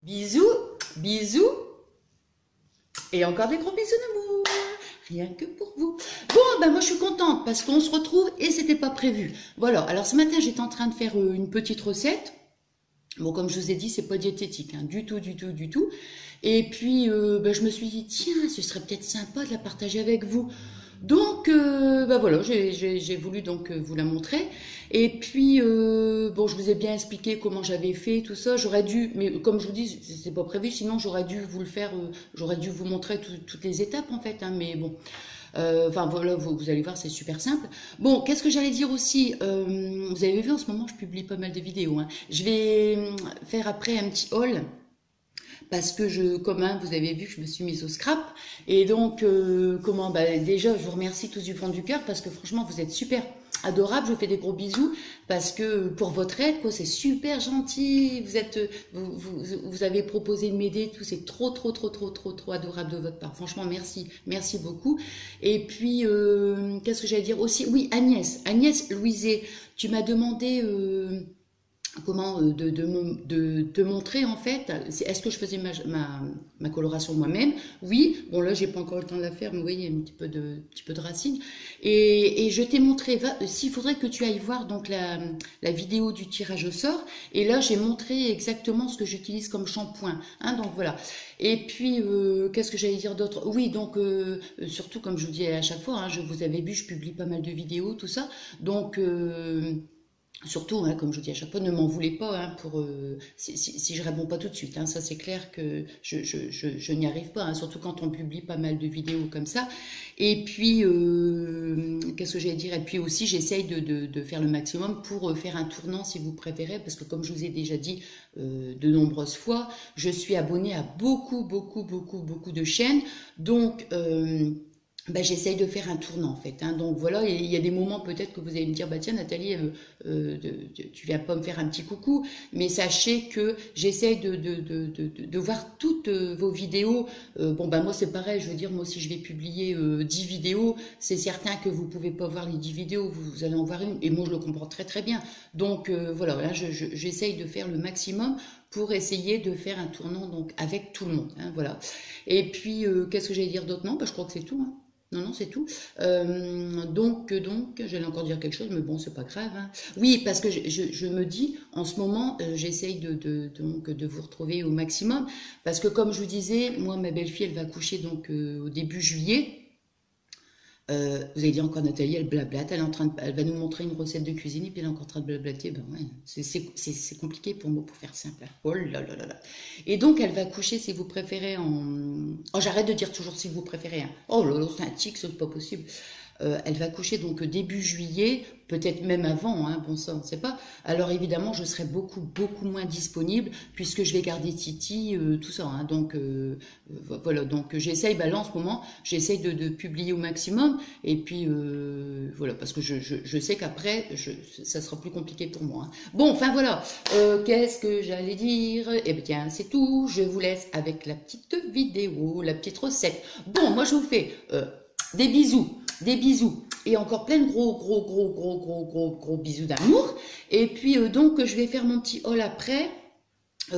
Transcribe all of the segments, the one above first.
Bisous, bisous, et encore des gros bisous d'amour, rien que pour vous. Bon, ben moi je suis contente parce qu'on se retrouve et c'était pas prévu. Voilà, alors ce matin j'étais en train de faire une petite recette. Bon, comme je vous ai dit, c'est pas diététique, hein, du tout, du tout, du tout. Et puis, ben, je me suis dit, tiens, ce serait peut-être sympa de la partager avec vous. Donc, ben voilà, j'ai voulu donc vous la montrer. Et puis, bon, je vous ai bien expliqué comment j'avais fait tout ça. J'aurais dû, mais comme je vous dis, c'est pas prévu. Sinon, j'aurais dû vous le faire. J'aurais dû vous montrer toutes les étapes en fait. Hein, mais bon, enfin voilà, vous allez voir, c'est super simple. Bon, qu'est-ce que j'allais dire aussi? Vous avez vu en ce moment, je publie pas mal de vidéos. Hein. Je vais faire après un petit haul. Parce que vous avez vu que je me suis mise au scrap. Et donc, déjà, je vous remercie tous du fond du cœur parce que franchement, vous êtes super adorables. Je vous fais des gros bisous parce que pour votre aide, quoi, c'est super gentil. Vous avez proposé de m'aider, tout, c'est trop, trop, trop, trop, trop, trop adorable de votre part. Franchement, merci, merci beaucoup. Et puis, qu'est-ce que j'allais dire aussi? Oui, Agnès Louiset, tu m'as demandé. Comment de te montrer en fait, est-ce que je faisais ma coloration moi-même? Oui, bon là j'ai pas encore le temps de la faire, mais vous voyez, il y a un petit peu de racine. Et je t'ai montré, s'il faudrait que tu ailles voir donc la vidéo du tirage au sort, et là j'ai montré exactement ce que j'utilise comme shampoing, hein, donc voilà. Et puis, qu'est-ce que j'allais dire d'autre? Oui, donc surtout comme je vous dis à chaque fois, hein, je vous avais vu, je publie pas mal de vidéos, tout ça, donc... surtout, hein, comme je vous dis à chaque fois, ne m'en voulez pas hein, si je réponds pas tout de suite. Hein, ça, c'est clair que je n'y arrive pas, hein, surtout quand on publie pas mal de vidéos comme ça. Et puis, qu'est-ce que j'allais dire? Et puis aussi, j'essaye de faire le maximum pour faire un tournant, si vous préférez, parce que comme je vous ai déjà dit de nombreuses fois, je suis abonnée à beaucoup, beaucoup, beaucoup, beaucoup de chaînes. Donc... ben, j'essaye de faire un tournant en fait. Hein. Donc voilà, il y a des moments peut-être que vous allez me dire, bah tiens Nathalie, tu viens pas me faire un petit coucou, mais sachez que j'essaye de voir toutes vos vidéos. Bon ben moi c'est pareil, je veux dire, moi si je vais publier 10 vidéos, c'est certain que vous pouvez pas voir les 10 vidéos, vous allez en voir une, et moi je le comprends très très bien. Donc voilà, là j'essaye de faire le maximum pour essayer de faire un tournant donc avec tout le monde. Hein, voilà. Et puis qu'est-ce que j'allais dire d'autre? Non, ben, je crois que c'est tout. Hein. Non, non, c'est tout. Donc, j'allais encore dire quelque chose, mais bon, c'est pas grave. Hein. Oui, parce que je me dis, en ce moment, j'essaye donc, de vous retrouver au maximum, parce que comme je vous disais, moi, ma belle-fille, elle va coucher donc au début juillet. Vous avez dit encore Nathalie, elle blablate, elle va nous montrer une recette de cuisine et puis elle est encore en train de blablater. Ben ouais, c'est compliqué pour moi pour faire simple. Oh là là là là. Et donc elle va coucher si vous préférez en... Oh j'arrête de dire toujours si vous préférez. Hein. Oh là là, c'est un tic, c'est pas possible. Elle va coucher donc début juillet, peut-être même avant, hein, bon ça on ne sait pas. Alors évidemment je serai beaucoup beaucoup moins disponible puisque je vais garder Titi, tout ça. Hein, donc voilà, donc j'essaye, bah, là en ce moment j'essaye de publier au maximum et puis voilà parce que je sais qu'après ça sera plus compliqué pour moi. Hein. Bon enfin voilà, qu'est-ce que j'allais dire? Eh bien c'est tout, je vous laisse avec la petite vidéo, la petite recette. Bon moi je vous fais des bisous. Des bisous et encore plein de gros bisous d'amour. Et puis donc je vais faire mon petit haul après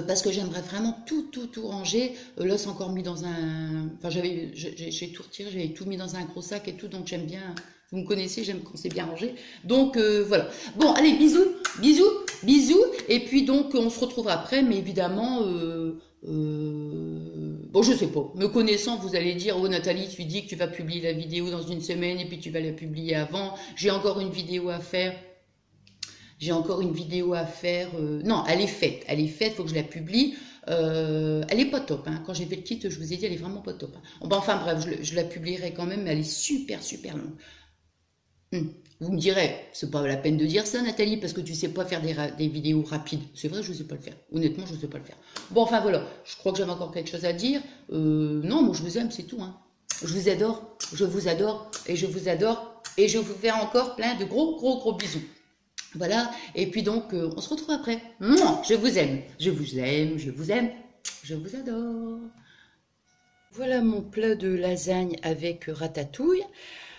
parce que j'aimerais vraiment tout ranger. Là c'est encore mis dans un... Enfin j'ai tout retiré, j'avais tout mis dans un gros sac et tout, donc j'aime bien... Vous me connaissez, j'aime quand c'est bien rangé. Donc voilà. Bon allez, bisous, bisous, bisous. Et puis donc on se retrouvera après, mais évidemment... bon, je sais pas. Me connaissant, vous allez dire, oh Nathalie, tu dis que tu vas publier la vidéo dans une semaine et puis tu vas la publier avant. J'ai encore une vidéo à faire. J'ai encore une vidéo à faire. Non, elle est faite. Elle est faite, faut que je la publie. Elle est pas top. Hein. Quand j'ai fait le kit, je vous ai dit, elle est vraiment pas top. Hein. Bon, enfin bref, je la publierai quand même, mais elle est super, super longue. Vous me direz, c'est pas la peine de dire ça, Nathalie, parce que tu sais pas faire des vidéos rapides. C'est vrai, je sais pas le faire. Honnêtement, je sais pas le faire. Bon, enfin voilà, je crois que j'avais encore quelque chose à dire. Non, moi je vous aime, c'est tout. Hein. Je vous adore, je vous adore, et je vous adore, et je vous fais encore plein de gros bisous. Voilà, et puis donc, on se retrouve après. Mouah, je vous aime, je vous aime, je vous aime, je vous adore. Voilà mon plat de lasagne avec ratatouille.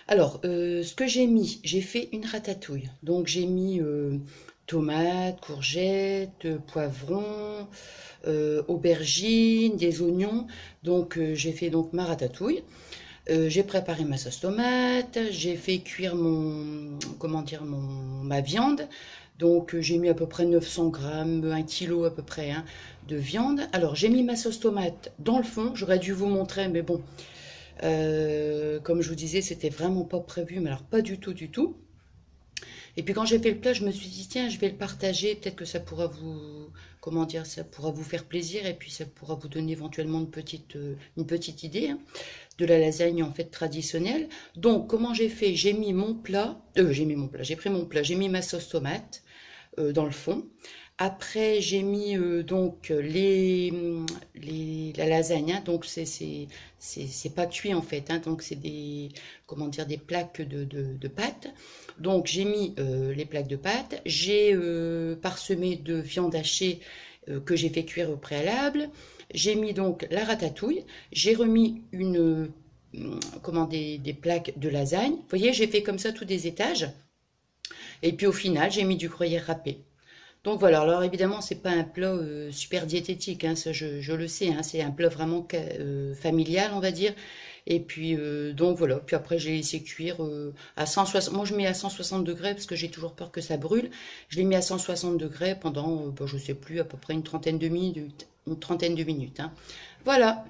Alors, ce que j'ai mis, j'ai fait une ratatouille. Donc, j'ai mis tomates, courgettes, poivrons, aubergines, des oignons. Donc j'ai fait donc ma ratatouille. J'ai préparé ma sauce tomate, j'ai fait cuire comment dire, ma viande. Donc j'ai mis à peu près 900 grammes, 1 kilo à peu près hein, de viande. Alors j'ai mis ma sauce tomate dans le fond, j'aurais dû vous montrer, mais bon, comme je vous disais, c'était vraiment pas prévu, mais alors pas du tout, du tout. Et puis quand j'ai fait le plat, je me suis dit, tiens, je vais le partager, peut-être que ça pourra vous, comment dire, ça pourra vous faire plaisir, et puis ça pourra vous donner éventuellement une petite idée hein, de la lasagne en fait traditionnelle. Donc comment j'ai fait? J'ai mis mon plat, j'ai pris mon plat, j'ai mis ma sauce tomate dans le fond. Après, j'ai mis donc la lasagne, hein, donc c'est pas cuit en fait, hein, donc c'est des comment dire des plaques de pâte. Donc j'ai mis les plaques de pâte, j'ai parsemé de viande hachée que j'ai fait cuire au préalable. J'ai mis donc la ratatouille, j'ai remis comment des plaques de lasagne. Vous voyez, j'ai fait comme ça tous des étages. Et puis au final, j'ai mis du gruyère râpé. Donc voilà, alors évidemment, c'est pas un plat super diététique, hein, ça je le sais, hein, c'est un plat vraiment familial, on va dire. Et puis, donc voilà, puis après j'ai laissé cuire à 160, moi je mets à 160 degrés parce que j'ai toujours peur que ça brûle. Je l'ai mis à 160 degrés pendant, je sais plus, à peu près une trentaine de minutes. Une trentaine de minutes hein. Voilà.